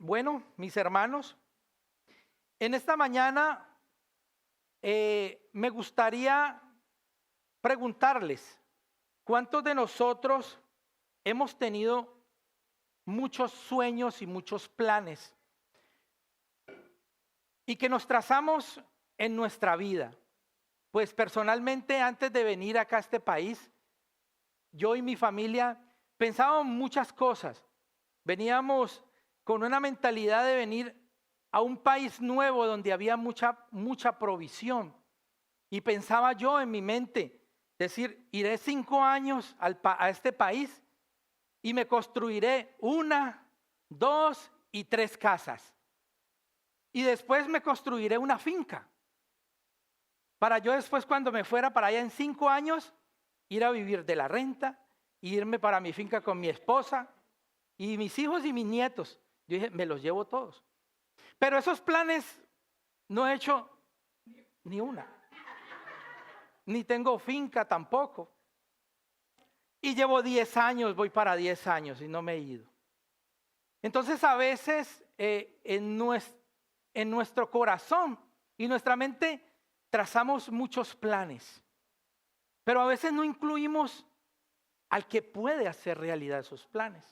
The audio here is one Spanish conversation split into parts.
Bueno, mis hermanos, en esta mañana me gustaría preguntarles, ¿cuántos de nosotros hemos tenido muchos sueños y muchos planes y que nos trazamos en nuestra vida? Pues personalmente, antes de venir acá a este país, yo y mi familia pensábamos muchas cosas. Veníamos con una mentalidad de venir a un país nuevo donde había mucha provisión. Y pensaba yo en mi mente, decir, iré 5 años a este país y me construiré 1, 2 y 3 casas. Y después me construiré una finca. Para yo después, cuando me fuera para allá en 5 años, ir a vivir de la renta, irme para mi finca con mi esposa y mis hijos y mis nietos. Yo dije, me los llevo todos. Pero esos planes no he hecho ni una. Ni tengo finca tampoco. Y llevo 10 años, voy para 10 años y no me he ido. Entonces a veces en nuestro corazón y nuestra mente trazamos muchos planes. Pero a veces no incluimos al que puede hacer realidad esos planes.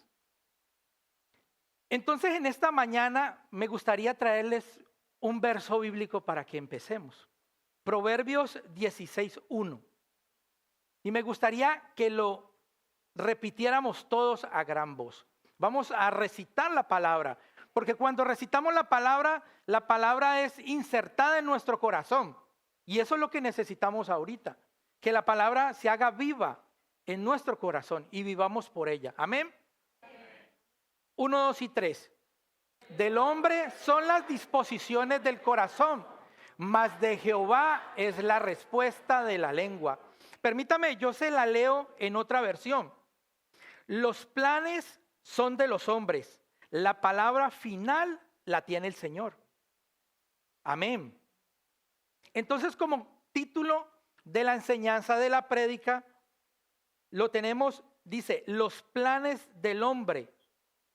Entonces en esta mañana me gustaría traerles un verso bíblico para que empecemos. Proverbios 16:1. Y me gustaría que lo repitiéramos todos a gran voz. Vamos a recitar la palabra, porque cuando recitamos la palabra es insertada en nuestro corazón. Y eso es lo que necesitamos ahorita, que la palabra se haga viva en nuestro corazón y vivamos por ella. Amén. 1, 2 y 3. Del hombre son las disposiciones del corazón, mas de Jehová es la respuesta de la lengua. Permítame, yo se la leo en otra versión. Los planes son de los hombres, la palabra final la tiene el Señor. Amén. Entonces, como título de la enseñanza de la prédica, lo tenemos, dice, los planes del hombre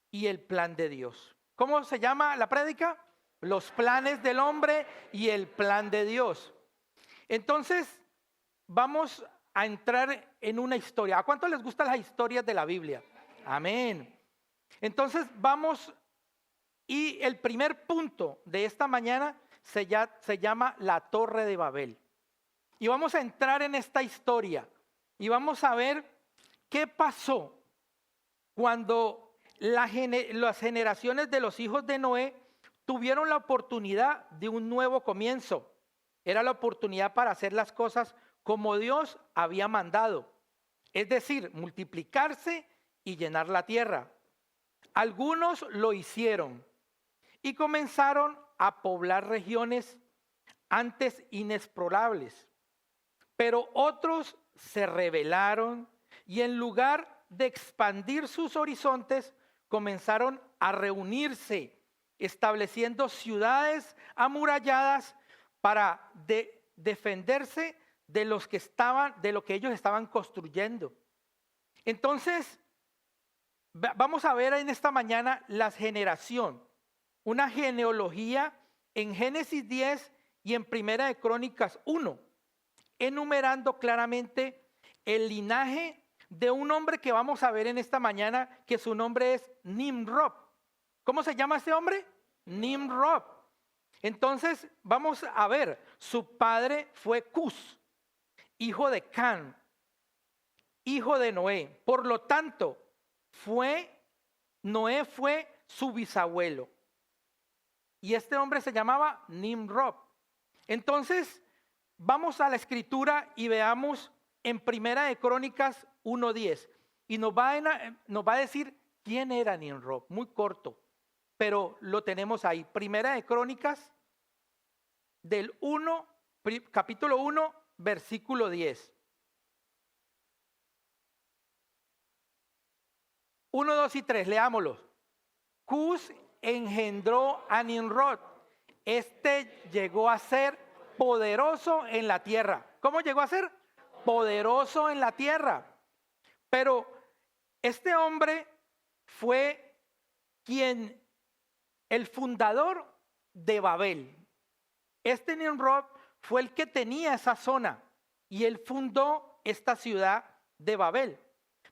y el plan de Dios. ¿Cómo se llama la prédica? Los planes del hombre y el plan de Dios. Entonces, vamos a entrar en una historia. ¿A cuánto les gustan las historias de la Biblia? Amén. Entonces, vamos, y el primer punto de esta mañana se llama la Torre de Babel. Y vamos a entrar en esta historia y vamos a ver qué pasó cuando las generaciones de los hijos de Noé tuvieron la oportunidad de un nuevo comienzo. Era la oportunidad para hacer las cosas como Dios había mandado. Es decir, multiplicarse y llenar la tierra. Algunos lo hicieron y comenzaron a poblar regiones antes inexplorables. Pero otros se rebelaron y en lugar de expandir sus horizontes, comenzaron a reunirse, estableciendo ciudades amuralladas para defenderse de lo que ellos estaban construyendo. Entonces, vamos a ver en esta mañana la generación, una genealogía en Génesis 10 y en Primera de Crónicas 1, enumerando claramente el linaje de un hombre que vamos a ver en esta mañana, que su nombre es Nimrod. ¿Cómo se llama este hombre? Nimrod. Entonces, vamos a ver, su padre fue Cus, hijo de Can, hijo de Noé. Por lo tanto, Noé fue su bisabuelo. Y este hombre se llamaba Nimrod. Entonces, vamos a la escritura y veamos en Primera de Crónicas 1:10. Y nos va a decir quién era Nimrod. Muy corto, pero lo tenemos ahí. Primera de Crónicas capítulo 1, versículo 10. 1, 2 y 3, leámoslos. Cus engendró a Nimrod. Este llegó a ser poderoso en la tierra. ¿Cómo llegó a ser? Poderoso en la tierra. Pero este hombre fue quien el fundador de Babel. Este Nimrod fue el que tenía esa zona y él fundó esta ciudad de Babel.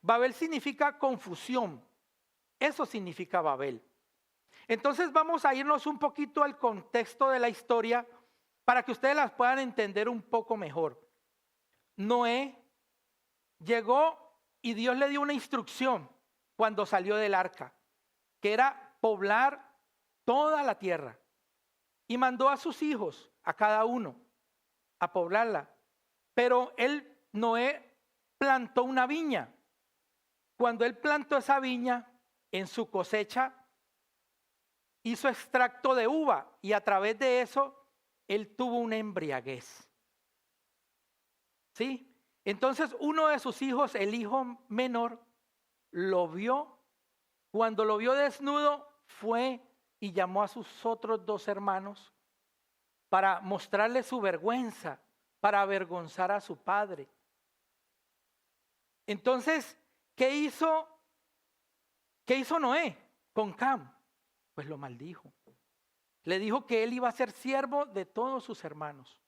Babel significa confusión. Eso significa Babel. Entonces vamos a irnos un poquito al contexto de la historia para que ustedes las puedan entender un poco mejor. Noé llegó y Dios le dio una instrucción cuando salió del arca, que era poblar toda la tierra. Y mandó a sus hijos, a cada uno, a poblarla. Pero Noé, plantó una viña. Cuando él plantó esa viña, en su cosecha, hizo extracto de uva y a través de eso, él tuvo una embriaguez. ¿Sí? Entonces uno de sus hijos, el hijo menor, lo vio. Cuando lo vio desnudo, fue y llamó a sus otros 2 hermanos para mostrarle su vergüenza, para avergonzar a su padre. Entonces, ¿qué hizo Noé con Cam? Pues lo maldijo. Le dijo que él iba a ser siervo de todos sus hermanos.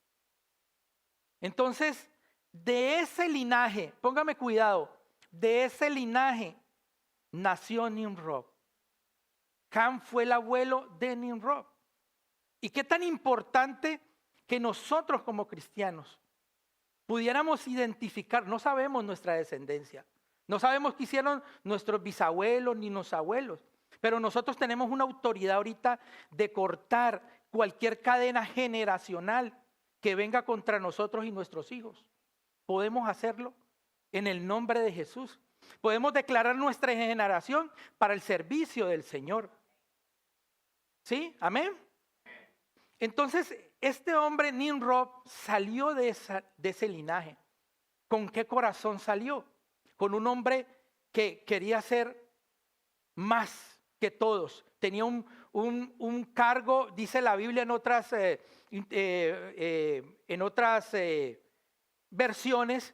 Entonces, de ese linaje, póngame cuidado, de ese linaje nació Nimrod. Cam fue el abuelo de Nimrod. Y qué tan importante que nosotros como cristianos pudiéramos identificar, no sabemos nuestra descendencia, no sabemos qué hicieron nuestros bisabuelos ni los abuelos, pero nosotros tenemos una autoridad ahorita de cortar cualquier cadena generacional que venga contra nosotros y nuestros hijos. Podemos hacerlo en el nombre de Jesús. Podemos declarar nuestra generación para el servicio del Señor. ¿Sí? Amén. Entonces, este hombre Nimrod salió de ese linaje. ¿Con qué corazón salió? Con un hombre que quería ser más que todos. Tenía un cargo, dice la Biblia en otras versiones,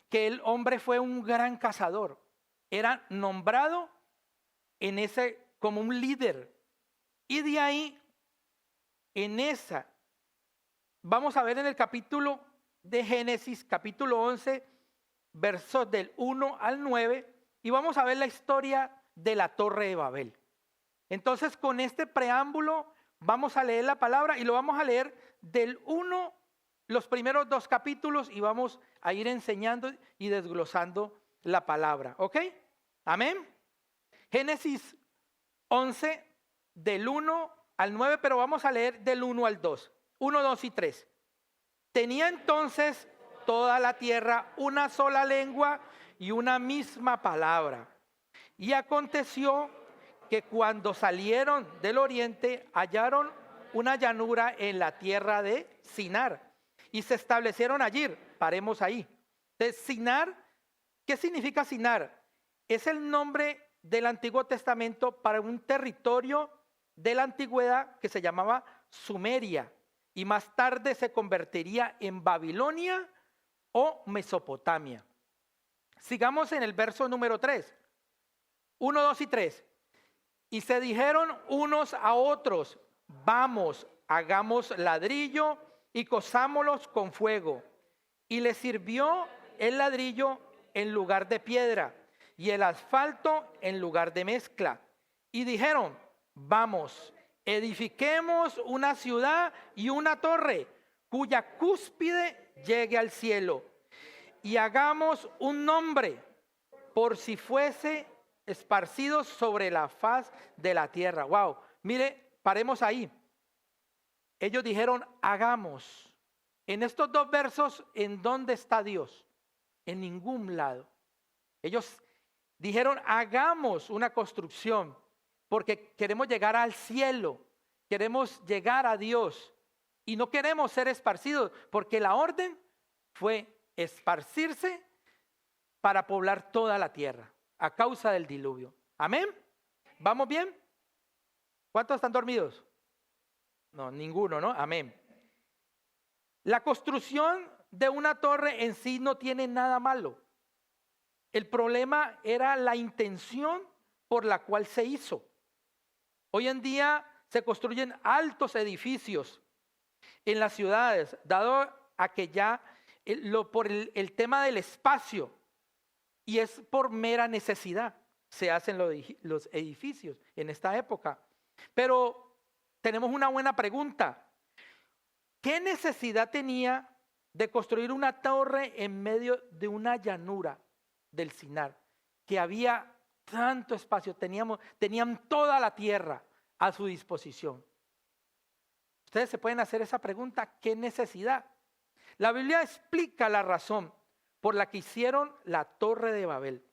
que el hombre fue un gran cazador. Era nombrado como un líder. Y de ahí, vamos a ver en el capítulo de Génesis, capítulo 11, versos del 1 al 9, y vamos a ver la historia de la Torre de Babel. Entonces, con este preámbulo, vamos a leer la palabra y lo vamos a leer del 1, los primeros 2 capítulos, y vamos a ir enseñando y desglosando la palabra. ¿Ok? Amén. Génesis 11, del 1 al 9, pero vamos a leer del 1 al 2. 1, 2 y 3. Tenía entonces toda la tierra una sola lengua y una misma palabra. Y aconteció que cuando salieron del oriente hallaron una llanura en la tierra de Sinar y se establecieron allí. Paremos ahí. De Sinar, ¿qué significa Sinar? Es el nombre del Antiguo Testamento para un territorio de la antigüedad que se llamaba Sumeria y más tarde se convertiría en Babilonia o Mesopotamia. Sigamos en el verso número 3. 1, 2 y 3. Y se dijeron unos a otros: vamos, hagamos ladrillo y cozámoslos con fuego. Y les sirvió el ladrillo en lugar de piedra y el asfalto en lugar de mezcla. Y dijeron: vamos, edifiquemos una ciudad y una torre cuya cúspide llegue al cielo, y hagamos un nombre por si fuese esparcidos sobre la faz de la tierra. Wow, mire, paremos ahí. Ellos dijeron: hagamos. En estos 2 versos, ¿en dónde está Dios? En ningún lado. Ellos dijeron: hagamos una construcción porque queremos llegar al cielo, queremos llegar a Dios y no queremos ser esparcidos, porque la orden fue esparcirse para poblar toda la tierra a causa del diluvio. Amén. ¿Vamos bien? ¿Cuántos están dormidos? No, ninguno, ¿no? Amén. La construcción de una torre en sí no tiene nada malo. El problema era la intención por la cual se hizo. Hoy en día se construyen altos edificios en las ciudades, dado a que ya por el tema del espacio, y es por mera necesidad, se hacen los edificios en esta época. Pero tenemos una buena pregunta. ¿Qué necesidad tenía de construir una torre en medio de una llanura del Sinar? Que había tanto espacio, tenían toda la tierra a su disposición. Ustedes se pueden hacer esa pregunta, ¿qué necesidad? La Biblia explica la razón por la que hicieron la Torre de Babel.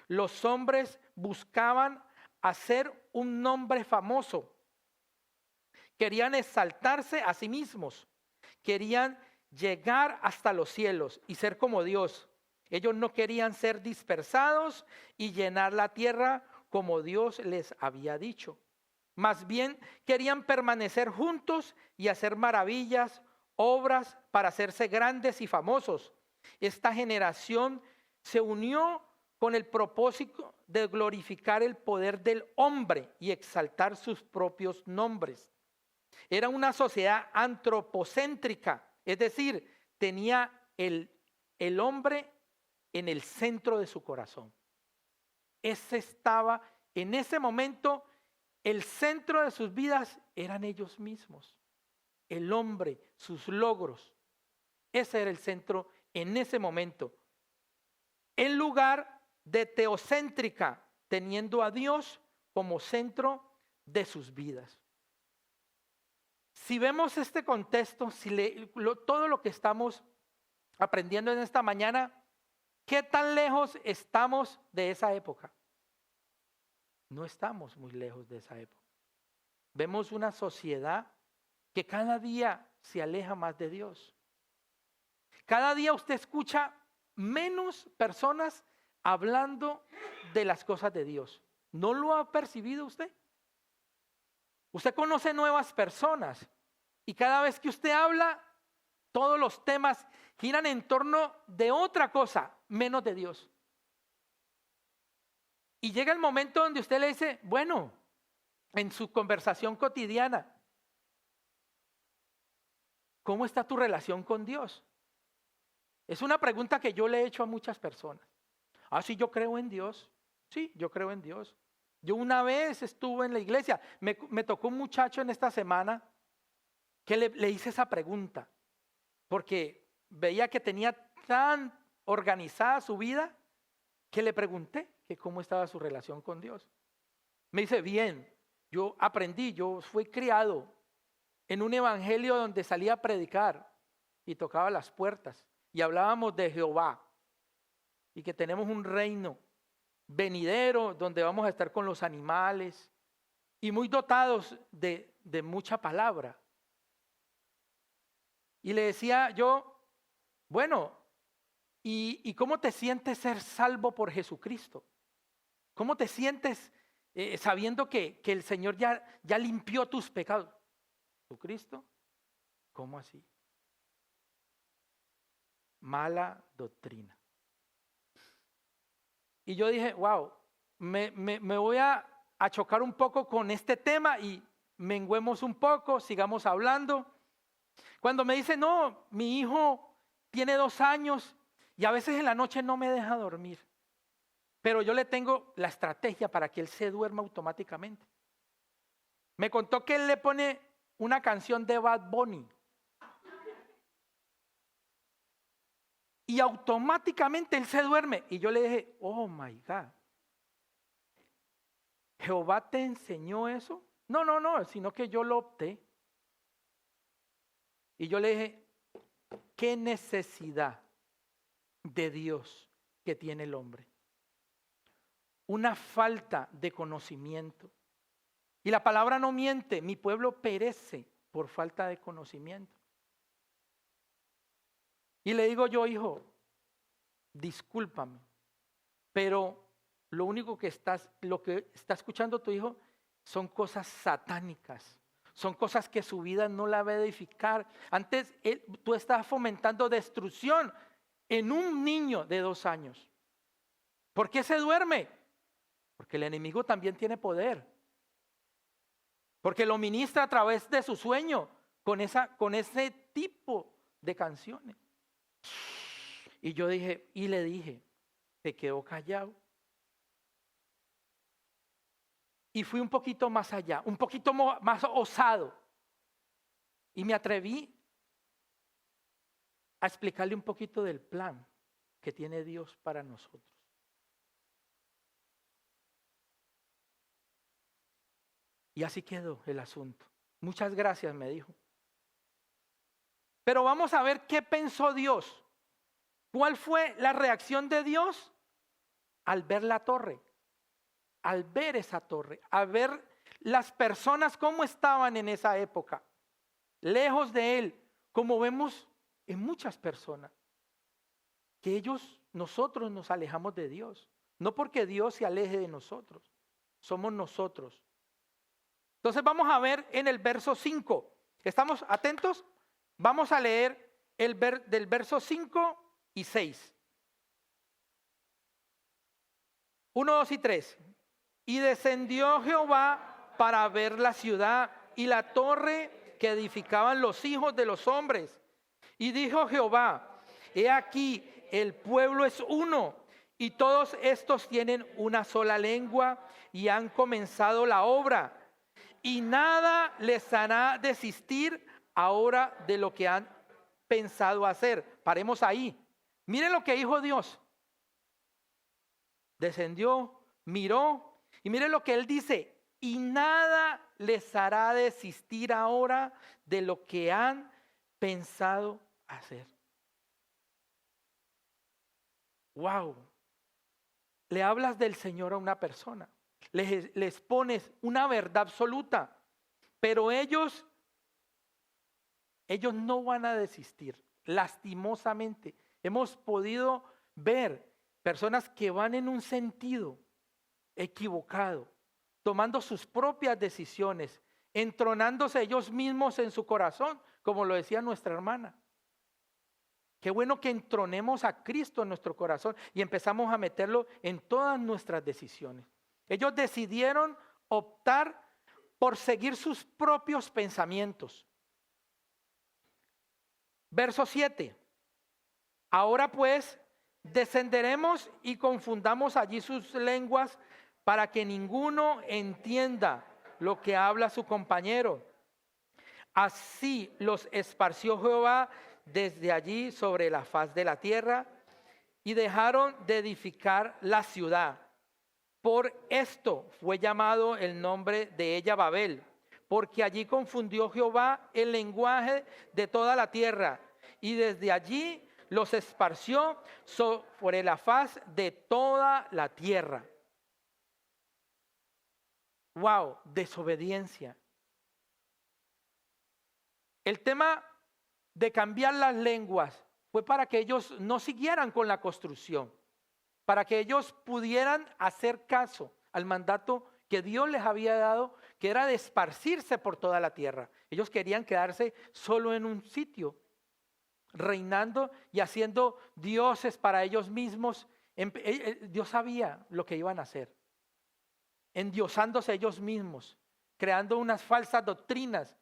Los hombres buscaban hacer un nombre famoso. Querían exaltarse a sí mismos. Querían llegar hasta los cielos y ser como Dios. Ellos no querían ser dispersados y llenar la tierra como Dios les había dicho. Más bien querían permanecer juntos y hacer maravillas, obras para hacerse grandes y famosos. Esta generación se unió con el propósito de glorificar el poder del hombre y exaltar sus propios nombres. Era una sociedad antropocéntrica, es decir, tenía el hombre en el centro de su corazón. Ese estaba en ese momento, el centro de sus vidas eran ellos mismos. El hombre, sus logros. Ese era el centro en ese momento. En lugar de teocéntrica, teniendo a Dios como centro de sus vidas. Si vemos este contexto, todo lo que estamos aprendiendo en esta mañana, ¿qué tan lejos estamos de esa época? No estamos muy lejos de esa época. Vemos una sociedad que cada día se aleja más de Dios. Cada día usted escucha menos personas hablando de las cosas de Dios. ¿No lo ha percibido usted? Usted conoce nuevas personas y cada vez que usted habla, todos los temas giran en torno de otra cosa, menos de Dios. Y llega el momento donde usted le dice, bueno, en su conversación cotidiana, ¿cómo está tu relación con Dios? Es una pregunta que yo le he hecho a muchas personas. Ah, sí, yo creo en Dios. Sí, yo creo en Dios. Yo una vez estuve en la iglesia, me tocó un muchacho en esta semana que le hice esa pregunta, porque veía que tenía tan organizada su vida que le pregunté que cómo estaba su relación con Dios. Me dice, bien, yo aprendí, yo fui criado en un evangelio donde salía a predicar y tocaba las puertas y hablábamos de Jehová y que tenemos un reino venidero donde vamos a estar con los animales y muy dotados de mucha palabra. Y le decía yo, bueno, ¿y cómo te sientes ser salvo por Jesucristo? ¿Cómo te sientes sabiendo que el Señor ya limpió tus pecados? ¿Jesucristo? ¿Cómo así? Mala doctrina. Y yo dije, wow, me voy a chocar un poco con este tema y menguemos un poco, sigamos hablando. Cuando me dice, no, mi hijo tiene 2 años y a veces en la noche no me deja dormir. Pero yo le tengo la estrategia para que él se duerma automáticamente. Me contó que él le pone una canción de Bad Bunny. Y automáticamente él se duerme. Y yo le dije, oh my God. ¿Jehová te enseñó eso? No, sino que yo lo opté. Y yo le dije, ¿qué necesidad de Dios que tiene el hombre? Una falta de conocimiento. Y la palabra no miente, mi pueblo perece por falta de conocimiento. Y le digo yo, hijo, discúlpame, pero lo que está escuchando tu hijo son cosas satánicas. Son cosas que su vida no la va a edificar. Antes tú estás fomentando destrucción en un niño de 2 años. ¿Por qué se duerme? Porque el enemigo también tiene poder. porque lo ministra a través de su sueño con ese tipo de canciones. Y yo dije, y le dije, se quedó callado. Y fui un poquito más allá, un poquito más osado. Y me atreví a explicarle un poquito del plan que tiene Dios para nosotros. Y así quedó el asunto. Muchas gracias, me dijo. Pero vamos a ver qué pensó Dios. ¿Cuál fue la reacción de Dios al ver la torre? Al ver esa torre, al ver las personas cómo estaban en esa época, lejos de Él, como vemos en muchas personas, que nosotros nos alejamos de Dios. No porque Dios se aleje de nosotros, somos nosotros. Entonces vamos a ver en el verso 5. ¿Estamos atentos? Vamos a leer del verso 5 y 6. 1, 2 y 3. Y descendió Jehová para ver la ciudad y la torre que edificaban los hijos de los hombres. Y dijo Jehová, he aquí, el pueblo es uno, y todos estos tienen una sola lengua, y han comenzado la obra. Y nada les hará desistir ahora de lo que han pensado hacer. Paremos ahí. Miren lo que dijo Dios. Descendió, miró, y miren lo que Él dice. Y nada les hará desistir ahora de lo que han pensado hacer. Wow. Le hablas del Señor a una persona. Les pones una verdad absoluta. Pero ellos no van a desistir. Lastimosamente, hemos podido ver personas que van en un sentido equivocado, tomando sus propias decisiones, entronándose ellos mismos en su corazón, como lo decía nuestra hermana. Qué bueno que entronemos a Cristo en nuestro corazón y empezamos a meterlo en todas nuestras decisiones. Ellos decidieron optar por seguir sus propios pensamientos. Verso 7. Ahora pues descenderemos y confundamos allí sus lenguas para que ninguno entienda lo que habla su compañero. Así los esparció Jehová desde allí sobre la faz de la tierra y dejaron de edificar la ciudad. Por esto fue llamado el nombre de ella Babel, porque allí confundió Jehová el lenguaje de toda la tierra y desde allí los esparció sobre la faz de toda la tierra. Wow, desobediencia. El tema de cambiar las lenguas fue para que ellos no siguieran con la construcción, para que ellos pudieran hacer caso al mandato que Dios les había dado, que era de esparcirse por toda la tierra. Ellos querían quedarse solo en un sitio, reinando y haciendo dioses para ellos mismos. Dios sabía lo que iban a hacer, endiosándose ellos mismos, creando unas falsas doctrinas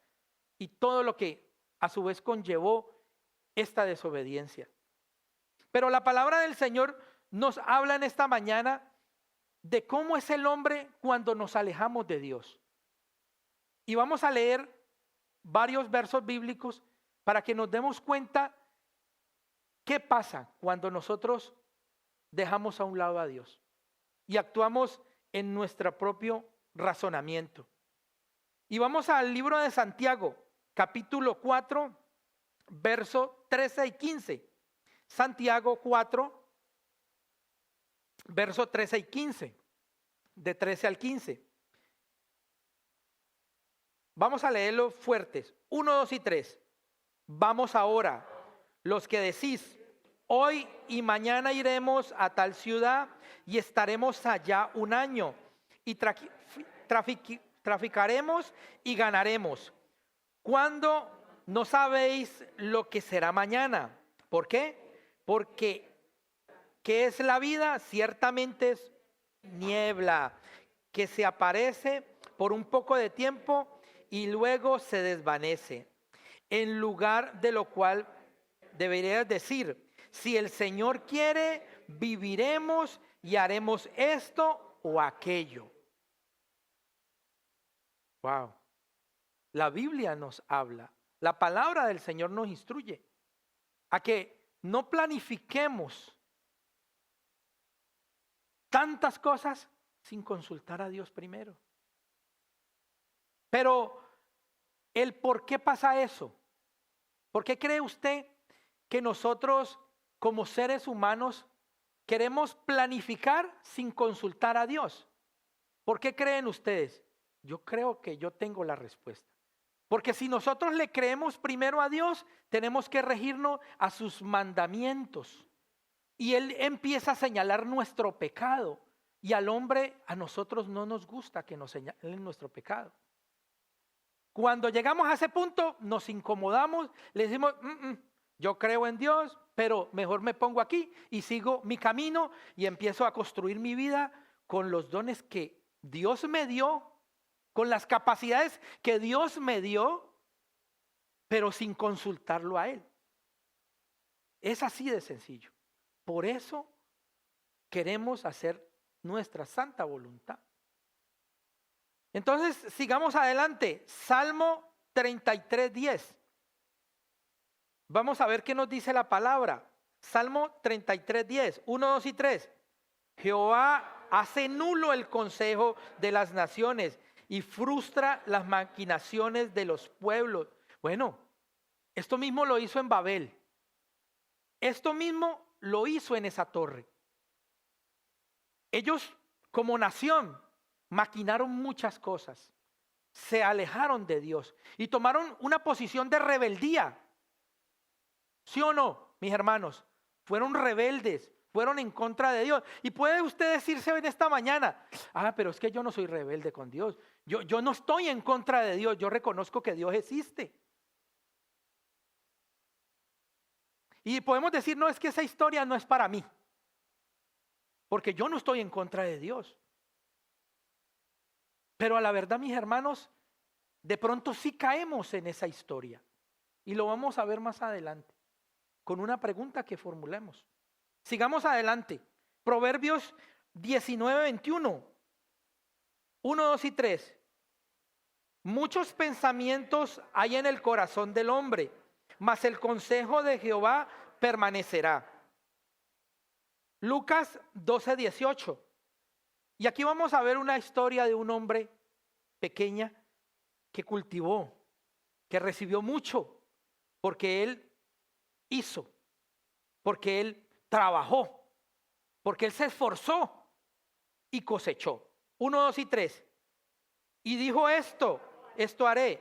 y todo lo que a su vez conllevó esta desobediencia. Pero la palabra del Señor nos habla en esta mañana de cómo es el hombre cuando nos alejamos de Dios. Y vamos a leer varios versos bíblicos para que nos demos cuenta qué pasa cuando nosotros dejamos a un lado a Dios y actuamos en nuestro propio razonamiento. Y vamos al libro de Santiago, capítulo 4, versos 13 y 15. Santiago 4, versos 13 y 15. De 13 al 15. Vamos a leerlo fuertes. 1, 2 y 3. Vamos ahora, los que decís, hoy y mañana iremos a tal ciudad y estaremos allá un año y traficaremos y ganaremos. Cuando no sabéis lo que será mañana. ¿Por qué? Porque ¿qué es la vida? Ciertamente es niebla que se aparece por un poco de tiempo y luego se desvanece. En lugar de lo cual deberías decir, si el Señor quiere, viviremos y haremos esto o aquello. Wow. La Biblia nos habla, la palabra del Señor nos instruye a que no planifiquemos tantas cosas sin consultar a Dios primero. Pero el por qué pasa eso, ¿por qué cree usted que nosotros como seres humanos queremos planificar sin consultar a Dios? ¿Por qué creen ustedes? Yo creo que yo tengo la respuesta. Porque si nosotros le creemos primero a Dios, tenemos que regirnos a sus mandamientos. Y Él empieza a señalar nuestro pecado. Y al hombre, a nosotros no nos gusta que nos señalen nuestro pecado. Cuando llegamos a ese punto, nos incomodamos, le decimos, yo creo en Dios, pero mejor me pongo aquí y sigo mi camino y empiezo a construir mi vida con los dones que Dios me dio, con las capacidades que Dios me dio, pero sin consultarlo a Él. Es así de sencillo. Por eso queremos hacer nuestra santa voluntad. Entonces, sigamos adelante. Salmo 33:10. Vamos a ver qué nos dice la palabra. Salmo 33:10, 1, 2 y 3. Jehová hace nulo el consejo de las naciones y frustra las maquinaciones de los pueblos. Bueno, esto mismo lo hizo en Babel. Esto mismo lo hizo en esa torre. Ellos, como nación, maquinaron muchas cosas. Se alejaron de Dios y tomaron una posición de rebeldía. ¿Sí o no, mis hermanos? Fueron rebeldes, fueron en contra de Dios. Y puede usted decirse en esta mañana, pero es que yo no soy rebelde con Dios. Yo no estoy en contra de Dios, yo reconozco que Dios existe. Y podemos decir, no, es que esa historia no es para mí. Porque yo no estoy en contra de Dios. Pero a la verdad, mis hermanos, de pronto sí caemos en esa historia. Y lo vamos a ver más adelante, con una pregunta que formulemos. Sigamos adelante. Proverbios 19:21. 1, 2 y 3. Muchos pensamientos hay en el corazón del hombre, mas el consejo de Jehová permanecerá. Lucas 12:18. Y aquí vamos a ver una historia de un hombre pequeña que cultivó, que recibió mucho, porque él hizo, porque él trabajó, porque él se esforzó y cosechó. 1, 2 y 3. Y dijo esto haré,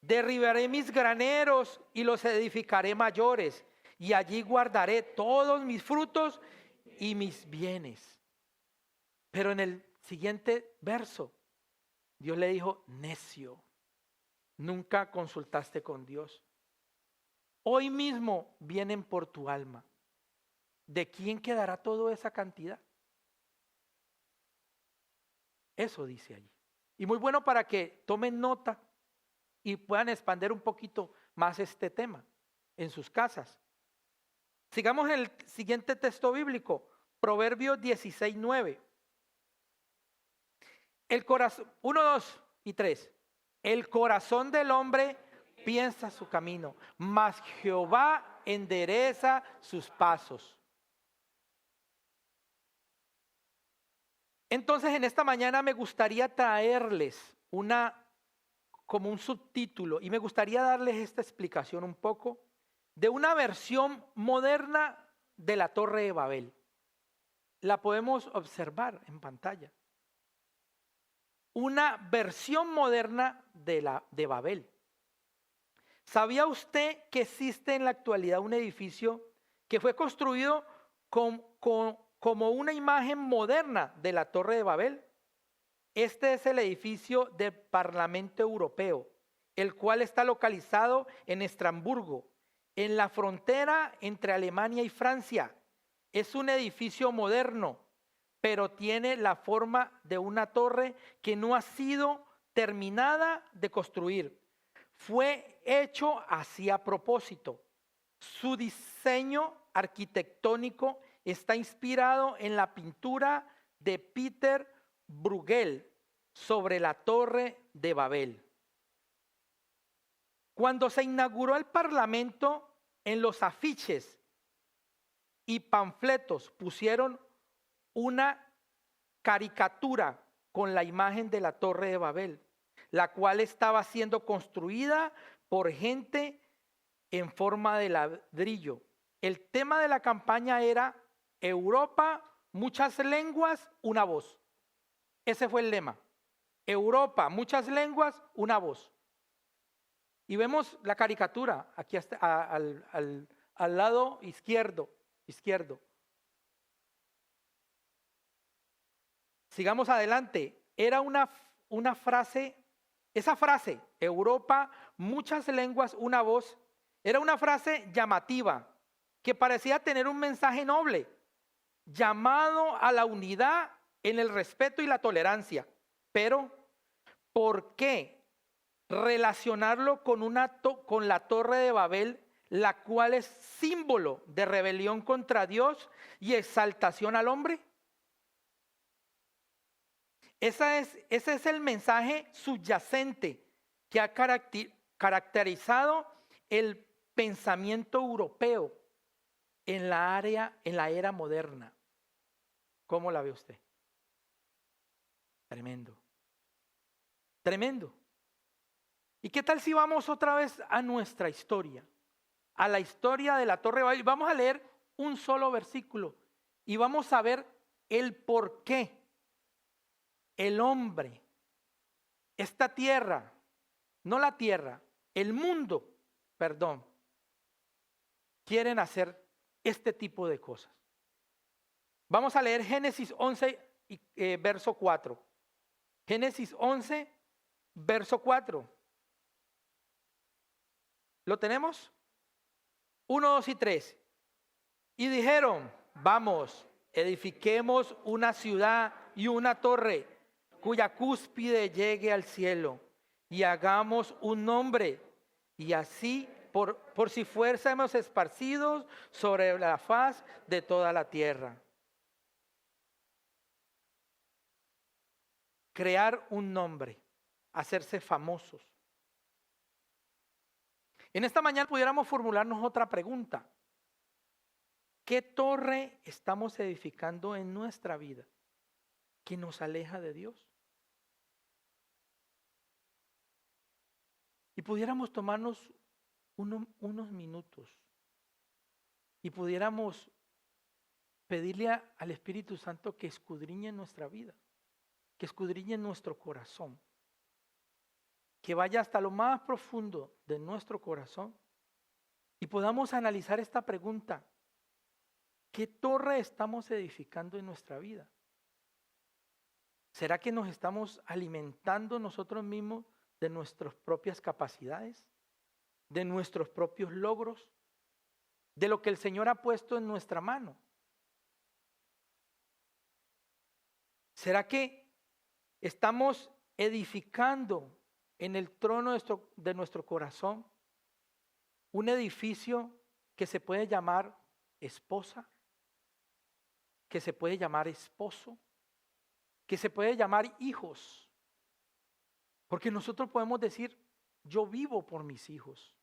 derribaré mis graneros y los edificaré mayores, y allí guardaré todos mis frutos y mis bienes. Pero en el siguiente verso, Dios le dijo, necio, nunca consultaste con Dios. Hoy mismo vienen por tu alma. ¿De quién quedará toda esa cantidad? Eso dice allí. Y muy bueno para que tomen nota y puedan expandir un poquito más este tema en sus casas. Sigamos en el siguiente texto bíblico, Proverbios 16:9. El corazón, 1, 2 y 3. El corazón del hombre piensa su camino, mas Jehová endereza sus pasos. Entonces, en esta mañana me gustaría traerles como un subtítulo, y me gustaría darles esta explicación un poco de una versión moderna de la Torre de Babel. La podemos observar en pantalla. Una versión moderna de Babel. ¿Sabía usted que existe en la actualidad un edificio que fue construido como una imagen moderna de la Torre de Babel? Este es el edificio del Parlamento Europeo, el cual está localizado en Estrasburgo, en la frontera entre Alemania y Francia. Es un edificio moderno, pero tiene la forma de una torre que no ha sido terminada de construir. Fue hecho así a propósito. Su diseño arquitectónico está inspirado en la pintura de Peter Bruegel sobre la Torre de Babel. Cuando se inauguró el Parlamento, en los afiches y panfletos pusieron una caricatura con la imagen de la Torre de Babel, la cual estaba siendo construida por gente en forma de ladrillo. El tema de la campaña era Europa, muchas lenguas, una voz. Ese fue el lema. Europa, muchas lenguas, una voz. Y vemos la caricatura aquí al lado izquierdo. Sigamos adelante. Era una frase, esa frase, Europa, muchas lenguas, una voz, era una frase llamativa que parecía tener un mensaje noble, llamado a la unidad en el respeto y la tolerancia. Pero, ¿por qué relacionarlo con la Torre de Babel, la cual es símbolo de rebelión contra Dios y exaltación al hombre? Ese es el mensaje subyacente que ha caracterizado el pensamiento europeo en la era moderna. ¿Cómo la ve usted? Tremendo. Tremendo. ¿Y qué tal si vamos otra vez a nuestra historia? A la historia de la Torre de Babel. Vamos a leer un solo versículo y vamos a ver el por qué el hombre, esta tierra, no la tierra, el mundo, perdón, quieren hacer este tipo de cosas. Vamos a leer Génesis 11, verso 4. Génesis 11, verso 4. ¿Lo tenemos? 1, 2 y 3. Y dijeron, vamos, edifiquemos una ciudad y una torre cuya cúspide llegue al cielo, y hagamos un nombre, y así por si fuésemos esparcidos sobre la faz de toda la tierra. Crear un nombre, hacerse famosos. En esta mañana pudiéramos formularnos otra pregunta. ¿Qué torre estamos edificando en nuestra vida que nos aleja de Dios? Y pudiéramos tomarnos unos minutos y pudiéramos pedirle al Espíritu Santo que escudriñe nuestra vida, que escudriñe nuestro corazón, que vaya hasta lo más profundo de nuestro corazón y podamos analizar esta pregunta: ¿qué torre estamos edificando en nuestra vida? ¿Será que nos estamos alimentando nosotros mismos de nuestras propias capacidades, de nuestros propios logros, de lo que el Señor ha puesto en nuestra mano? ¿Será que estamos edificando en el trono de nuestro corazón un edificio que se puede llamar esposa, que se puede llamar esposo, que se puede llamar hijos? Porque nosotros podemos decir, yo vivo por mis hijos,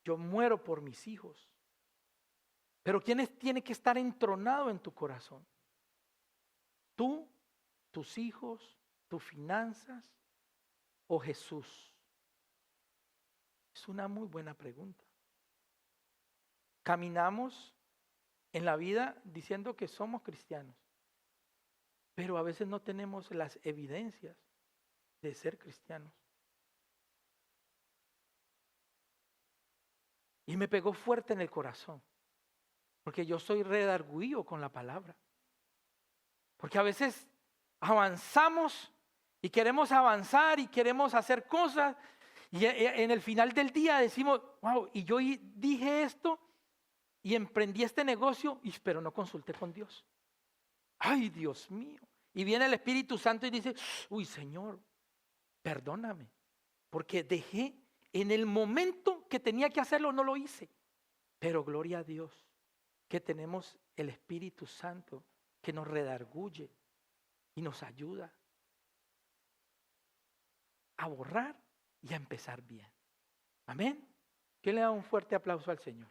yo muero por mis hijos. Pero ¿quién tiene que estar entronado en tu corazón? ¿Tú, tus hijos, tus finanzas o Jesús? Es una muy buena pregunta. Caminamos en la vida diciendo que somos cristianos, pero a veces no tenemos las evidencias de ser cristianos. Y me pegó fuerte en el corazón, porque yo soy redarguido con la palabra. Porque a veces avanzamos y queremos avanzar y queremos hacer cosas, y en el final del día decimos, wow, y yo dije esto y emprendí este negocio, pero no consulté con Dios. Ay, Dios mío. Y viene el Espíritu Santo y dice, uy, Señor, perdóname, porque dejé en el momento que tenía que hacerlo, no lo hice. Pero gloria a Dios que tenemos el Espíritu Santo que nos redarguye y nos ayuda a borrar y a empezar bien. Amén. Que le da un fuerte aplauso al Señor.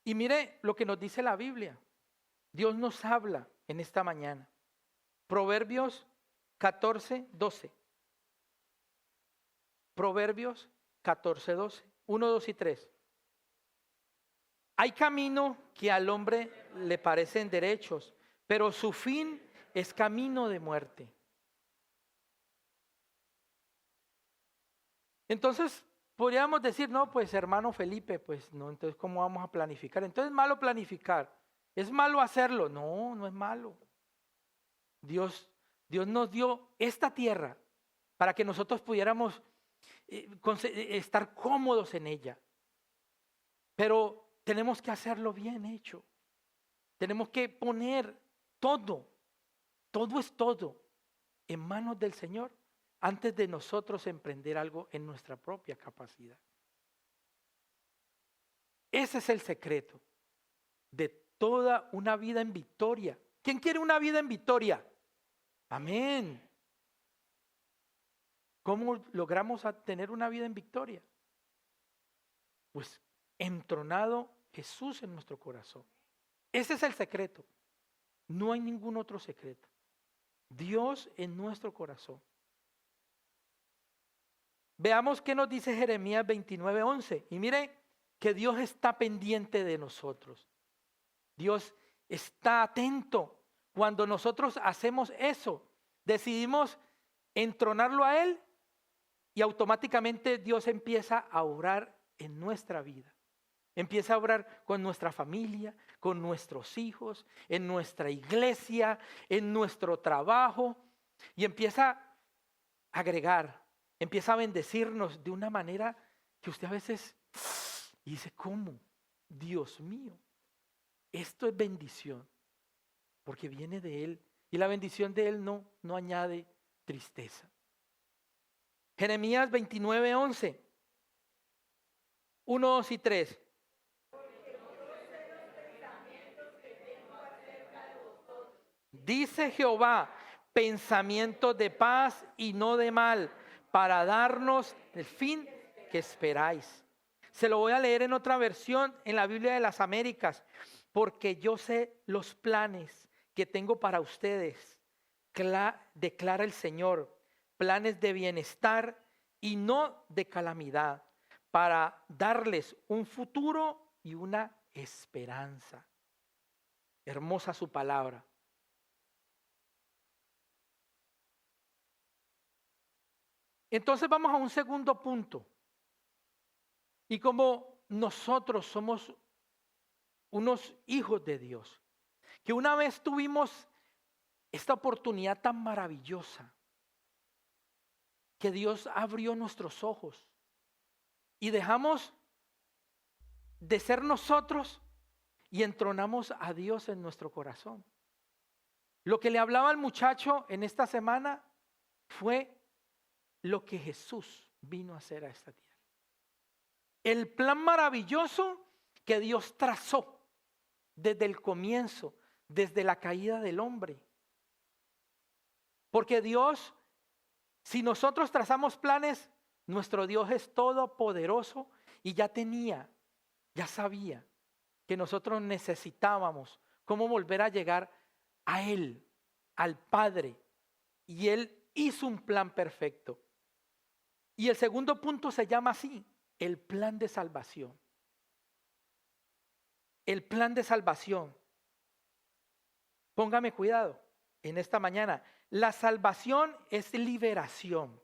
Y mire lo que nos dice la Biblia. Dios nos habla en esta mañana. Proverbios 14, 12. Proverbios 14, 12. 1, 2 y 3. Hay camino que al hombre le parecen derechos, pero su fin es camino de muerte. Entonces, podríamos decir, no, pues hermano Felipe, pues no, entonces ¿cómo vamos a planificar? Entonces es malo planificar, es malo hacerlo. No, no es malo. Dios nos dio esta tierra para que nosotros pudiéramos estar cómodos en ella. Pero tenemos que hacerlo bien hecho. Tenemos que poner todo es todo, en manos del Señor antes de nosotros emprender algo en nuestra propia capacidad. Ese es el secreto de toda una vida en victoria. ¿Quién quiere una vida en victoria? Amén. ¿Cómo logramos tener una vida en victoria? Pues entronado Jesús en nuestro corazón. Ese es el secreto. No hay ningún otro secreto. Dios en nuestro corazón. Veamos qué nos dice Jeremías 29:11. Y mire que Dios está pendiente de nosotros. Dios está atento cuando nosotros hacemos eso. Decidimos entronarlo a Él y automáticamente Dios empieza a obrar en nuestra vida. Empieza a obrar con nuestra familia, con nuestros hijos, en nuestra iglesia, en nuestro trabajo. Y empieza a agregar, empieza a bendecirnos de una manera que usted a veces dice, ¿cómo? Dios mío, esto es bendición, porque viene de Él. Y la bendición de Él no añade tristeza. Jeremías 29:11. 1, 2 y 3. Dice Jehová, pensamientos de paz y no de mal, para darnos el fin que esperáis. Se lo voy a leer en otra versión, en la Biblia de las Américas. Porque yo sé los planes que tengo para ustedes, declara el Señor, planes de bienestar y no de calamidad, para darles un futuro y una esperanza. Hermosa su palabra. Entonces vamos a un segundo punto. Y como nosotros somos unos hijos de Dios, que una vez tuvimos esta oportunidad tan maravillosa, que Dios abrió nuestros ojos y dejamos de ser nosotros y entronamos a Dios en nuestro corazón. Lo que le hablaba al muchacho en esta semana fue lo que Jesús vino a hacer a esta tierra. El plan maravilloso que Dios trazó desde el comienzo, desde la caída del hombre. Porque Dios, si nosotros trazamos planes, nuestro Dios es todopoderoso y ya sabía que nosotros necesitábamos cómo volver a llegar a Él, al Padre. Y Él hizo un plan perfecto. Y el segundo punto se llama así, el plan de salvación. El plan de salvación. Póngame cuidado en esta mañana. La salvación es liberación.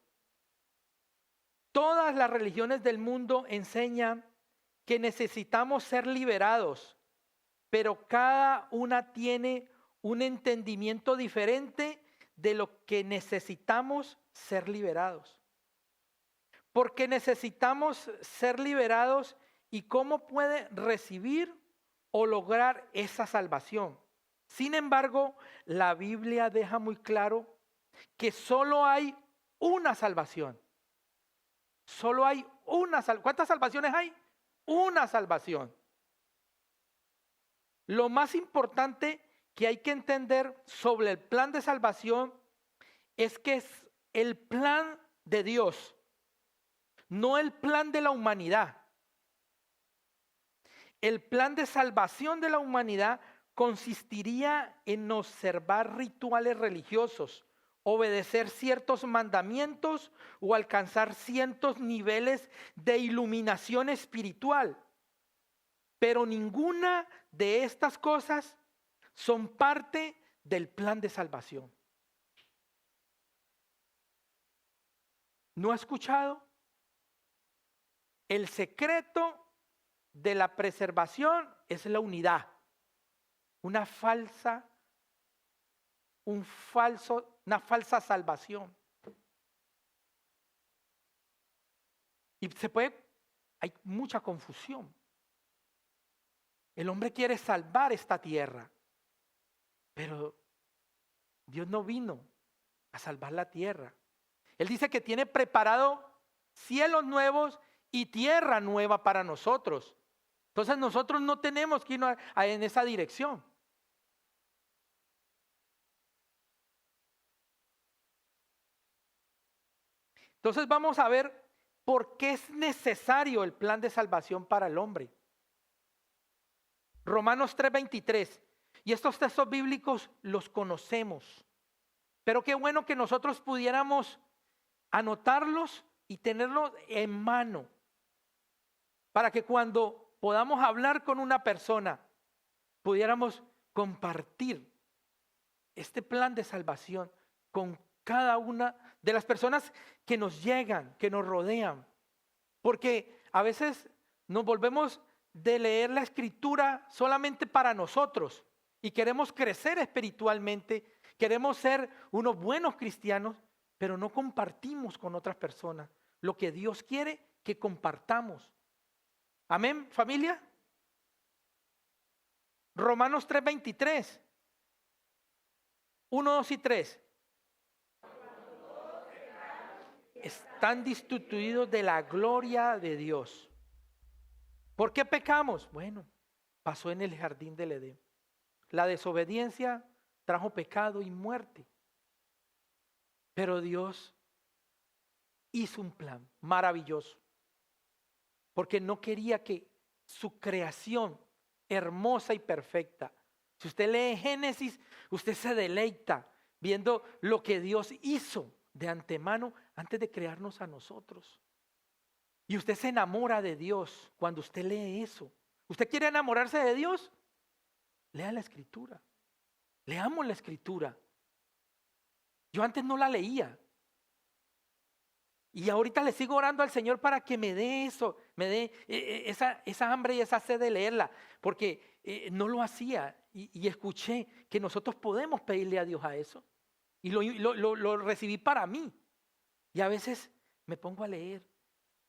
Todas las religiones del mundo enseñan que necesitamos ser liberados, pero cada una tiene un entendimiento diferente de lo que necesitamos ser liberados. porque necesitamos ser liberados y cómo puede recibir o lograr esa salvación. Sin embargo, la Biblia deja muy claro que solo hay una salvación. Solo hay una salvación. ¿Cuántas salvaciones hay? Una salvación. Lo más importante que hay que entender sobre el plan de salvación es que es el plan de Dios, no el plan de la humanidad. El plan de salvación de la humanidad consistiría en observar rituales religiosos, obedecer ciertos mandamientos o alcanzar ciertos niveles de iluminación espiritual. Pero ninguna de estas cosas son parte del plan de salvación. ¿No ha escuchado? El secreto de la preservación es la unidad. Una falsa salvación. Y hay mucha confusión. El hombre quiere salvar esta tierra, pero Dios no vino a salvar la tierra. Él dice que tiene preparado cielos nuevos y tierra nueva para nosotros. Entonces nosotros no tenemos que ir en esa dirección. Entonces vamos a ver por qué es necesario el plan de salvación para el hombre. Romanos 3:23. Y estos textos bíblicos los conocemos. Pero qué bueno que nosotros pudiéramos anotarlos y tenerlos en mano. Para que cuando podamos hablar con una persona, pudiéramos compartir este plan de salvación con cada una de las personas que nos llegan, que nos rodean. Porque a veces nos volvemos de leer la escritura solamente para nosotros y queremos crecer espiritualmente, queremos ser unos buenos cristianos, pero no compartimos con otras personas lo que Dios quiere que compartamos. Amén, familia. Romanos 3:23. 1, 2 y 3. Están destituidos de la gloria de Dios. ¿Por qué pecamos? Bueno, pasó en el jardín del Edén. La desobediencia trajo pecado y muerte. Pero Dios hizo un plan maravilloso. Porque no quería que su creación hermosa y perfecta. Si usted lee Génesis, usted se deleita viendo lo que Dios hizo de antemano antes de crearnos a nosotros. Y usted se enamora de Dios cuando usted lee eso. ¿Usted quiere enamorarse de Dios? Lea la escritura. Leamos la escritura. Yo antes no la leía. Y ahorita le sigo orando al Señor para que me dé eso, me dé esa hambre y esa sed de leerla. Porque no lo hacía y escuché que nosotros podemos pedirle a Dios a eso. Y lo recibí para mí. Y a veces me pongo a leer.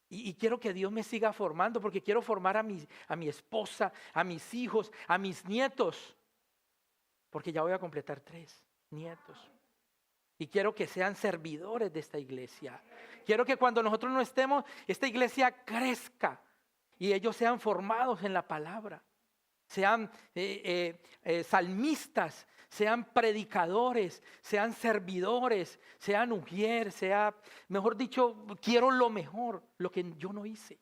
Y quiero que Dios me siga formando porque quiero formar a mi esposa, a mis hijos, a mis nietos. Porque ya voy a completar 3 nietos. Y quiero que sean servidores de esta iglesia. Quiero que cuando nosotros no estemos, esta iglesia crezca y ellos sean formados en la palabra. Sean salmistas, sean predicadores, sean servidores, sean ujier, mejor dicho, quiero lo mejor, lo que yo no hice.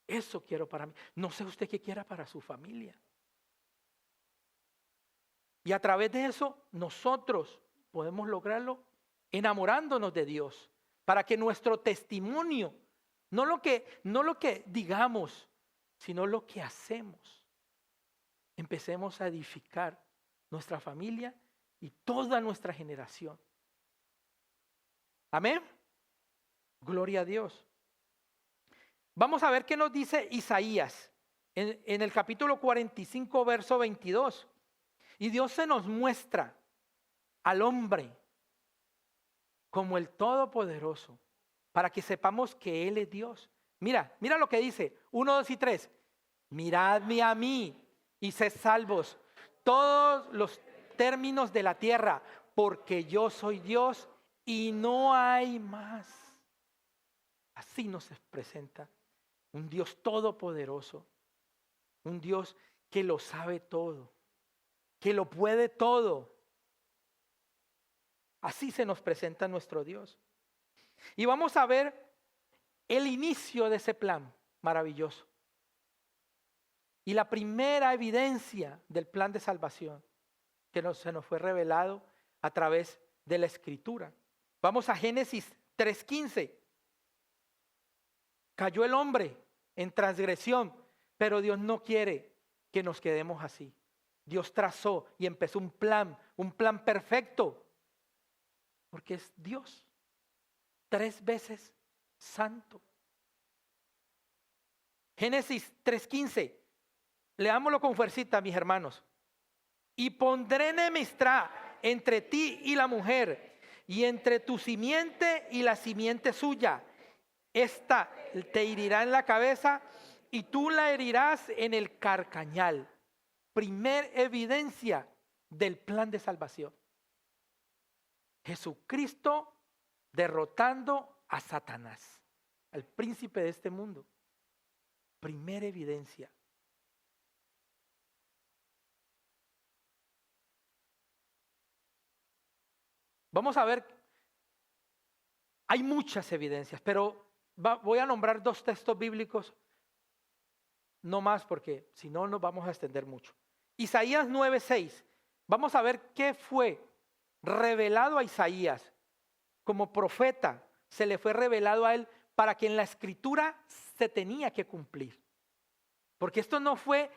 Eso quiero para mí. No sé usted qué quiera para su familia. Y a través de eso nosotros podemos lograrlo enamorándonos de Dios, para que nuestro testimonio, no lo que digamos, sino lo que hacemos, empecemos a edificar nuestra familia y toda nuestra generación. Amén. Gloria a Dios. Vamos a ver qué nos dice Isaías en el capítulo 45, verso 22. Y Dios se nos muestra al hombre como el Todopoderoso, para que sepamos que Él es Dios. Mira lo que dice, 1, 2 y 3. Miradme a mí y sed salvos todos los términos de la tierra, porque yo soy Dios y no hay más. Así nos presenta un Dios todopoderoso, un Dios que lo sabe todo, que lo puede todo. Así se nos presenta nuestro Dios. Y vamos a ver el inicio de ese plan maravilloso. Y la primera evidencia del plan de salvación que se nos fue revelado a través de la Escritura. Vamos a Génesis 3:15. Cayó el hombre en transgresión, pero Dios no quiere que nos quedemos así. Dios trazó y empezó un plan perfecto, porque es Dios, 3 veces santo. Génesis 3:15. Leámoslo con fuercita, mis hermanos. Y pondré enemistad entre ti y la mujer, y entre tu simiente y la simiente suya. Esta te herirá en la cabeza y tú la herirás en el carcañal. Primer evidencia del plan de salvación. Jesucristo derrotando a Satanás, al príncipe de este mundo. Primera evidencia. Vamos a ver, hay muchas evidencias, pero voy a nombrar 2 textos bíblicos, no más porque si no nos vamos a extender mucho. Isaías 9:6, vamos a ver qué fue revelado a Isaías como profeta, se le fue revelado a él para que en la Escritura se tenía que cumplir. Porque esto no fue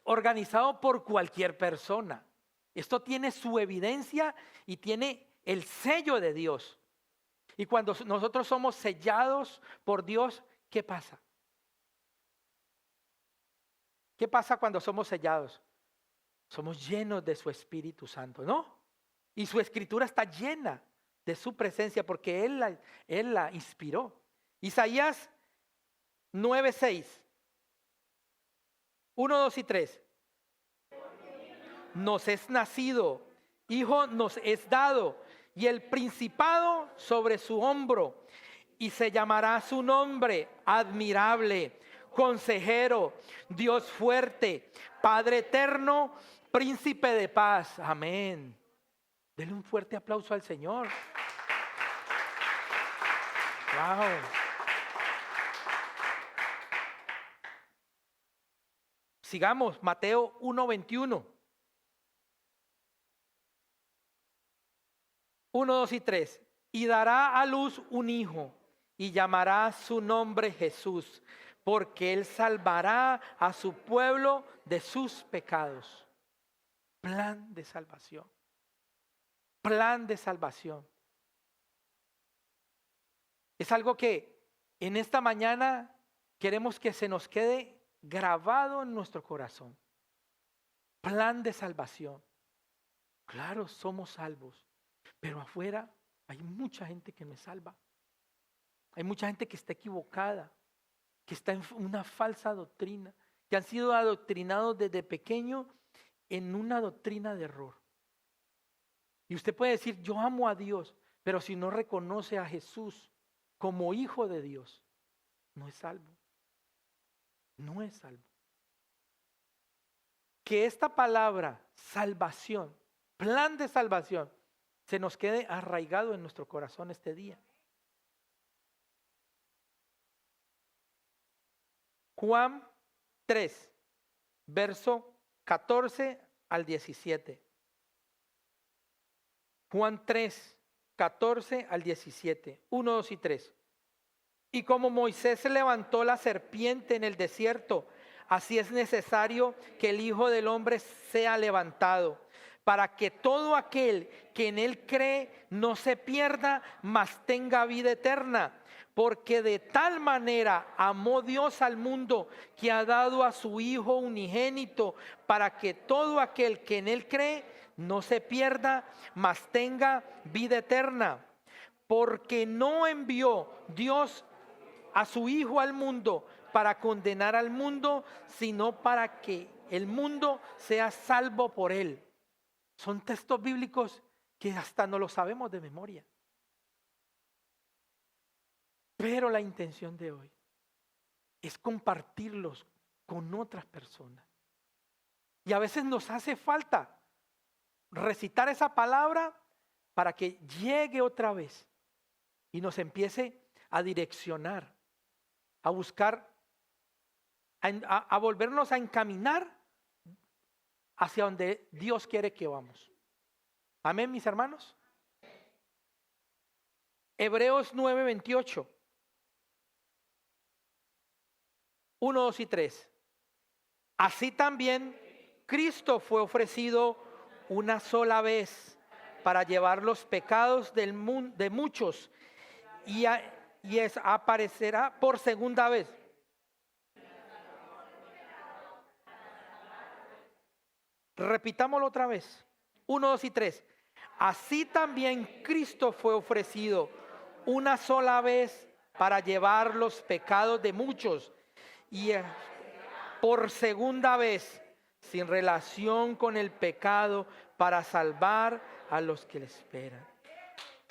organizado por cualquier persona, esto tiene su evidencia y tiene el sello de Dios. Y cuando nosotros somos sellados por Dios, ¿qué pasa? ¿Qué pasa cuando somos sellados? Somos llenos de su Espíritu Santo, ¿no? Y su Escritura está llena de su presencia porque Él la inspiró. Isaías 9:6. 1, 2 y 3. Nos es nacido, hijo nos es dado, y el principado sobre su hombro, y se llamará su nombre admirable, consejero, Dios fuerte, Padre eterno, príncipe de paz. Amén. Denle un fuerte aplauso al Señor. Wow. Sigamos, Mateo 1:21. 1, 2 y 3. Y dará a luz un hijo y llamará su nombre Jesús, porque él salvará a su pueblo de sus pecados. Plan de salvación. Plan de salvación. Es algo que en esta mañana queremos que se nos quede grabado en nuestro corazón. Plan de salvación. Claro, somos salvos. Pero afuera hay mucha gente que no es salva. Hay mucha gente que está equivocada, que está en una falsa doctrina, que han sido adoctrinados desde pequeño en una doctrina de error. Y usted puede decir, yo amo a Dios, pero si no reconoce a Jesús como hijo de Dios, no es salvo. No es salvo. Que esta palabra, salvación, plan de salvación, se nos quede arraigado en nuestro corazón este día. Juan 3, verso 14 al 17. Juan 3, 14 al 17. 1, 2 y 3. Y como Moisés levantó la serpiente en el desierto, así es necesario que el Hijo del Hombre sea levantado, para que todo aquel que en él cree no se pierda, mas tenga vida eterna. Porque de tal manera amó Dios al mundo, que ha dado a su Hijo unigénito, para que todo aquel que en él cree no se pierda, mas tenga vida eterna. porque no envió Dios a su Hijo al mundo para condenar al mundo, sino para que el mundo sea salvo por él. Son textos bíblicos que hasta no lo sabemos de memoria. Pero la intención de hoy es compartirlos con otras personas. Y a veces nos hace falta recitar esa palabra para que llegue otra vez y nos empiece a direccionar, a buscar, a volvernos a encaminar hacia donde Dios quiere que vamos. Amén, mis hermanos. Hebreos 9:28. 1, 2 y 3. Así también Cristo fue ofrecido una sola vez para llevar los pecados del mundo, de muchos, y aparecerá por segunda vez. Repitámoslo otra vez. 1, 2 y 3. Así también Cristo fue ofrecido una sola vez para llevar los pecados de muchos, y por segunda vez, sin relación con el pecado, para salvar a los que le esperan.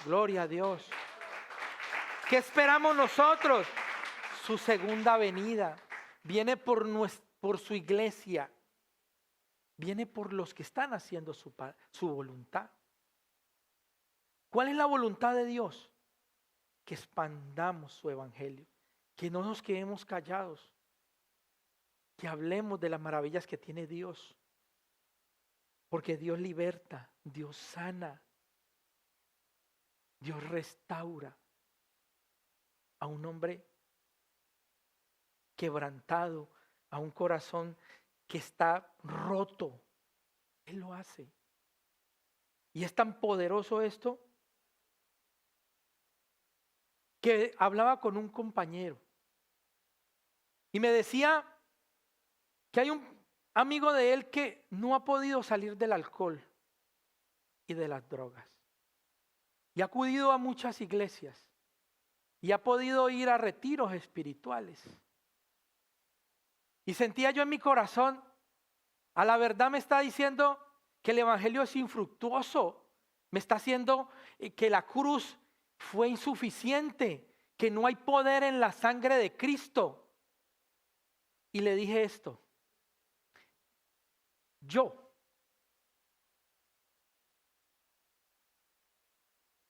Gloria a Dios. ¿Qué esperamos nosotros? Su segunda venida. Viene por su iglesia. Viene por los que están haciendo su voluntad. ¿Cuál es la voluntad de Dios? Que expandamos su evangelio. Que no nos quedemos callados. Que hablemos de las maravillas que tiene Dios. Porque Dios liberta, Dios sana, Dios restaura a un hombre quebrantado, a un corazón que está roto. Él lo hace. Y es tan poderoso esto que hablaba con un compañero y me decía que hay un amigo de él que no ha podido salir del alcohol y de las drogas. Y ha acudido a muchas iglesias y ha podido ir a retiros espirituales. Y sentía yo en mi corazón, a la verdad me está diciendo que el evangelio es infructuoso. Me está haciendo que la cruz fue insuficiente, que no hay poder en la sangre de Cristo. Y le dije esto. Yo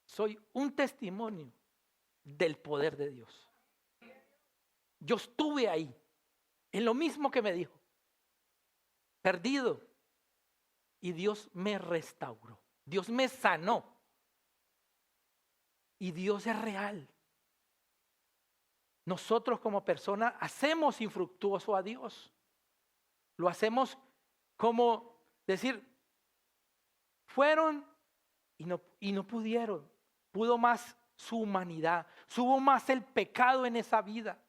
soy un testimonio del poder de Dios. Yo estuve ahí, en lo mismo que me dijo, perdido, y Dios me restauró, Dios me sanó, y Dios es real. Nosotros como personas hacemos infructuoso a Dios, lo hacemos como decir, fueron y no pudieron. Pudo más su humanidad, subo más el pecado en esa vida.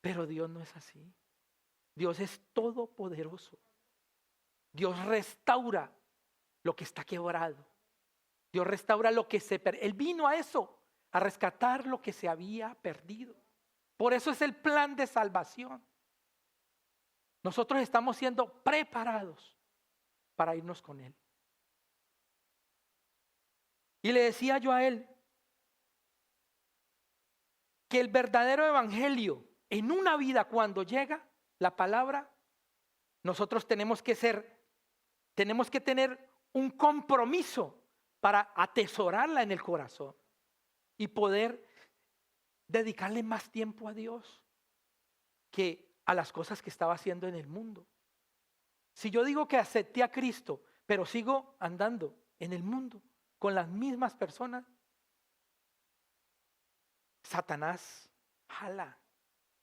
Pero Dios no es así. Dios es todopoderoso. Dios restaura lo que está quebrado. Dios restaura lo que Él vino a eso, a rescatar lo que se había perdido. Por eso es el plan de salvación. Nosotros estamos siendo preparados para irnos con Él. Y le decía yo a él que el verdadero evangelio en una vida, cuando llega la palabra, nosotros tenemos que tener un compromiso para atesorarla en el corazón y poder dedicarle más tiempo a Dios que a las cosas que estaba haciendo en el mundo. Si yo digo que acepté a Cristo, pero sigo andando en el mundo con las mismas personas, Satanás jala,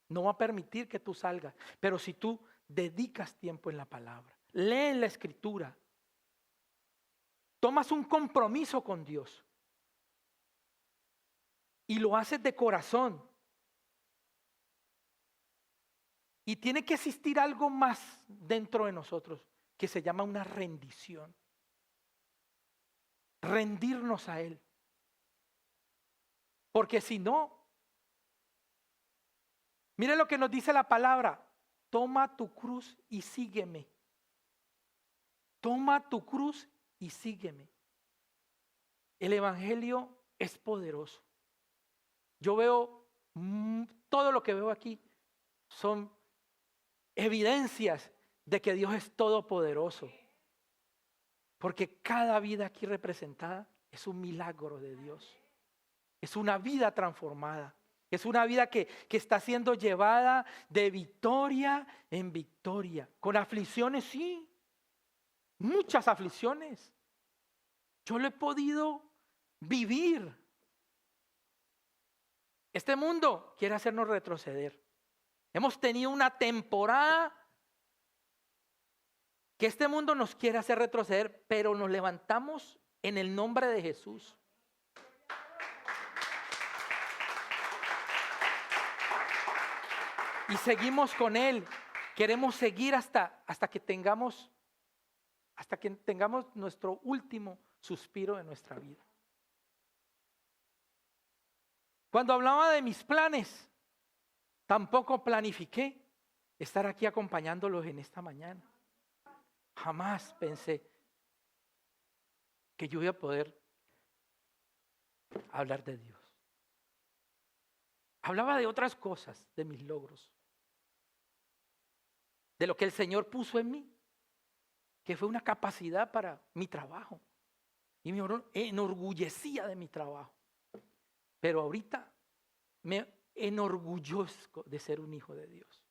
no va a permitir que tú salgas. Pero si tú dedicas tiempo en la palabra, lees la escritura, tomas un compromiso con Dios y lo haces de corazón, y tiene que existir algo más dentro de nosotros que se llama una rendición. Rendirnos a Él. Porque si no, mire lo que nos dice la palabra. Toma tu cruz y sígueme. Toma tu cruz y sígueme. El evangelio es poderoso. Yo veo, todo lo que veo aquí son evidencias de que Dios es todopoderoso. Porque cada vida aquí representada es un milagro de Dios. Es una vida transformada. Es una vida que está siendo llevada de victoria en victoria. Con aflicciones, sí. Muchas aflicciones. Yo lo he podido vivir. Este mundo quiere hacernos retroceder. Hemos tenido una temporada que este mundo nos quiere hacer retroceder, pero nos levantamos en el nombre de Jesús. Y seguimos con Él. Queremos seguir hasta que tengamos nuestro último suspiro de nuestra vida. Cuando hablaba de mis planes, tampoco planifiqué estar aquí acompañándolos en esta mañana. Jamás pensé que yo iba a poder hablar de Dios. Hablaba de otras cosas, de mis logros, de lo que el Señor puso en mí, que fue una capacidad para mi trabajo. Y me enorgullecía de mi trabajo. Pero ahorita me enorgullezco de ser un hijo de Dios.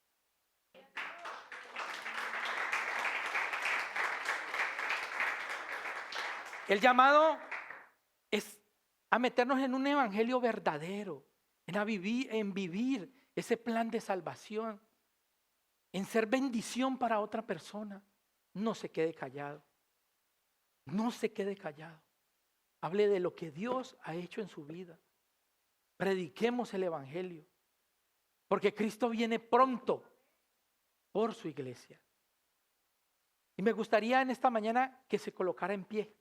El llamado es a meternos en un evangelio verdadero, en vivir ese plan de salvación, en ser bendición para otra persona. No se quede callado. No se quede callado. Hable de lo que Dios ha hecho en su vida. Prediquemos el evangelio, porque Cristo viene pronto por su iglesia. Y me gustaría en esta mañana que se colocara en pie.